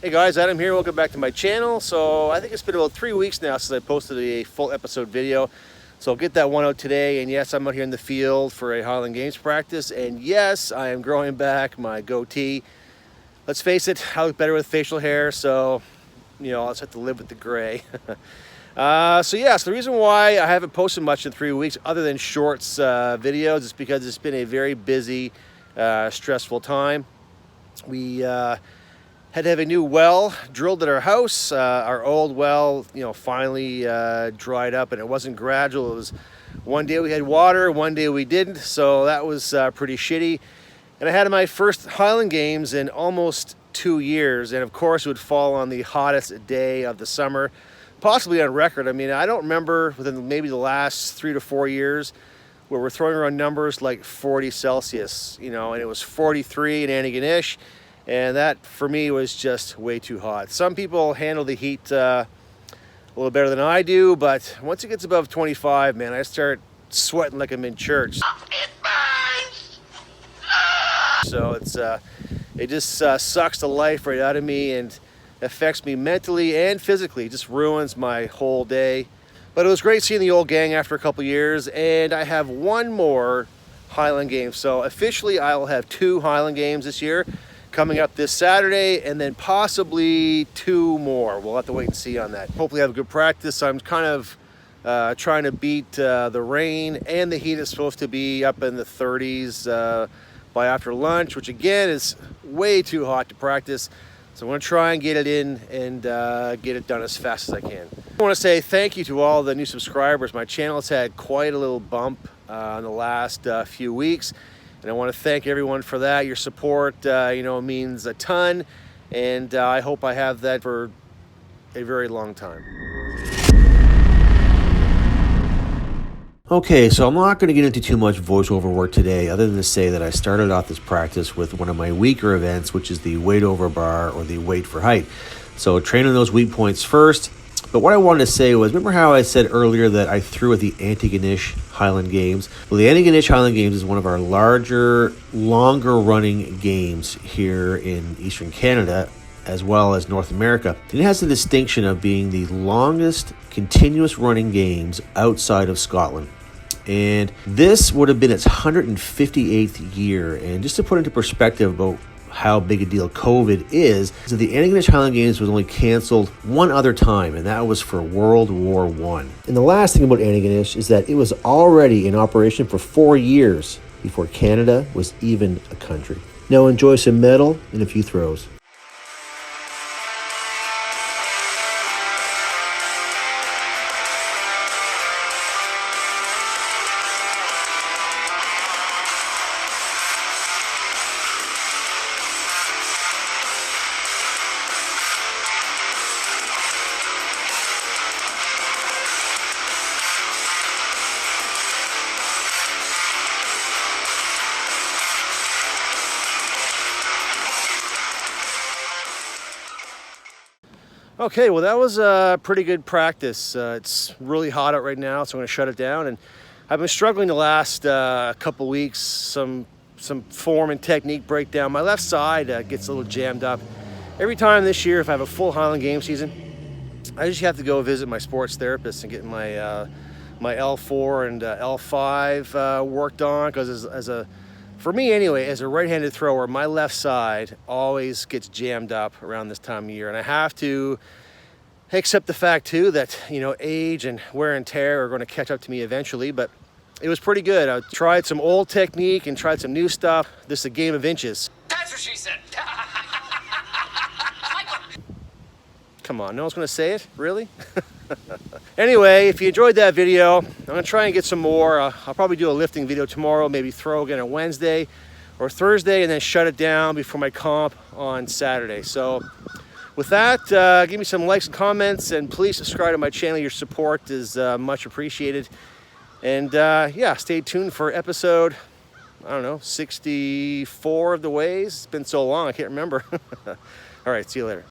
Hey guys, Adam here. Welcome back to my channel. So I think it's been about 3 weeks now since I posted a full episode video. So I'll get that one out today. And yes, I'm out here in the field for a Highland Games practice. And yes, I am growing back my goatee. Let's face it, I look better with facial hair. So, I'll just have to live with the gray. So the reason why I haven't posted much in 3 weeks other than shorts videos is because it's been a very busy, stressful time. We had to have a new well drilled at our house. Our old well, finally dried up, and it wasn't gradual. It was one day we had water, one day we didn't, so that was pretty shitty. And I had my first Highland Games in almost 2 years, and of course it would fall on the hottest day of the summer, possibly on record. I mean, I don't remember within maybe the last 3 to 4 years where we're throwing around numbers like 40 Celsius, and it was 43 in Antigonish. And that, for me, was just way too hot. Some people handle the heat a little better than I do, but once it gets above 25, man, I start sweating like I'm in church. It burns! So it just sucks the life right out of me and affects me mentally and physically. It just ruins my whole day. But it was great seeing the old gang after a couple years, and I have one more Highland Games. So officially, I will have 2 Highland Games this year, coming up this Saturday, and then possibly 2 more. We'll have to wait and see on that. Hopefully have a good practice. I'm kind of trying to beat the rain, and the heat is supposed to be up in the 30s by after lunch, which again is way too hot to practice. So I'm going to try and get it in and get it done as fast as I can. I want to say thank you to all the new subscribers. My channel has had quite a little bump in the last few weeks. And I want to thank everyone for that. Your support, means a ton. And I hope I have that for a very long time. Okay, so I'm not going to get into too much voiceover work today, other than to say that I started off this practice with one of my weaker events, which is the weight over bar or the weight for height. So training those weak points first. But what I wanted to say was, remember how I said earlier that I threw at the Antigonish Highland Games? Well, the Antigonish Highland Games is one of our larger, longer running games here in Eastern Canada, as well as North America. And it has the distinction of being the longest continuous running games outside of Scotland. And this would have been its 158th year. And just to put into perspective about how big a deal COVID is, so the Antigonish Highland Games was only canceled one other time, and that was for World War I. And the last thing about Antigonish is that it was already in operation for 4 years before Canada was even a country. Now enjoy some medal and a few throws. Okay, well that was a pretty good practice. It's really hot out right now, so I'm going to shut it down. And I've been struggling the last couple weeks, some form and technique breakdown. My left side gets a little jammed up. Every time this year, if I have a full Highland Games season, I just have to go visit my sports therapist and get my my L4 and L5 worked on, because for me anyway, as a right-handed thrower, my left side always gets jammed up around this time of year. And I have to accept the fact too that, age and wear and tear are going to catch up to me eventually, but it was pretty good. I tried some old technique and tried some new stuff. This is a game of inches. That's what she said. Come on, no one's going to say it? Really? Anyway, if you enjoyed that video, I'm going to try and get some more. I'll probably do a lifting video tomorrow, maybe throw again on Wednesday or Thursday, and then shut it down before my comp on Saturday. So with that, give me some likes and comments, and please subscribe to my channel. Your support is much appreciated. And stay tuned for episode, 64 of the ways. It's been so long, I can't remember. All right, see you later.